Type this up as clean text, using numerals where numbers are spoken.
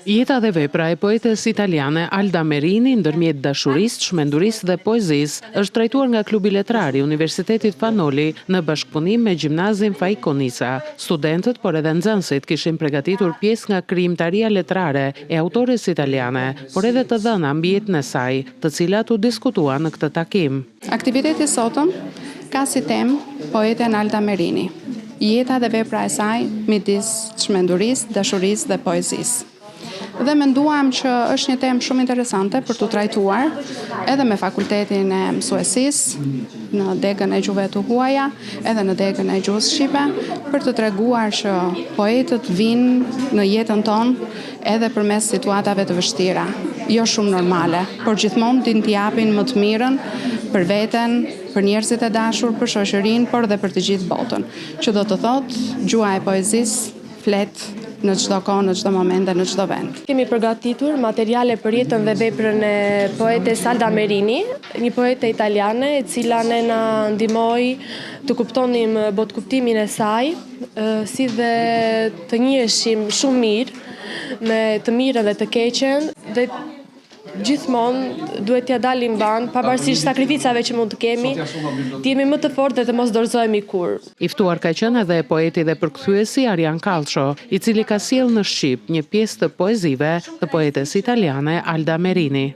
Jeta dhe vepra e poetes italiane Alda Merini ndërmjet dashurisë, çmendurisë dhe poezisë është trajtuar nga Klubi Letrar i Universitetit Fanoli në bashkëpunim me Gjimnazin Fajkonisa. Studentët, por edhe nxënësit kishin përgatitur pjesë nga krijimtaria letrare e autores italiane, por edhe të dhëna mbi jetën e saj, të cilat u diskutuan në këtë takim. Aktiviteti sotëm ka si temë poeten Alda Merini. Jeta dhe vepra e saj midis çmendurisë, dashurisë dhe poezisë. Dhe menduam që është një temë shumë interesante për të trajtuar edhe me fakultetin e mësuesisë në degën e gjuhëve të huaja, edhe në degën e gjuhës shqipe, për të treguar që poetët vinë në jetën tonë edhe përmes situatave të vështira, jo shumë normale, por gjithmonë din t'i japin më të mirën për veten, për njerëzit e dashur, për shoqërinë, por dhe për të gjithë botën. Që do të thotë, gjuha e poezisë flet në çdo kohë, në çdo moment dhe në çdo vend. Kemi përgatitur materiale për jetën dhe veprën e poetes Alda Merini, një poete italiane e cila ne na ndihmoi të kuptonim botkuptimin e saj, si dhe të njiheshim shumë mirë me të mirën dhe të keqen dhe gjithmonë duhet t'ja dalim ban, pavarësisht sakrificave që mund të kemi, t'jemi më të fortë dhe të mos dorëzohemi kur. I ftuar ka qenë edhe poeti dhe përkthyesi Arjan Kallço, i cili ka sjellë në shqip një pjesë të poezive të poetes italiane Alda Merini.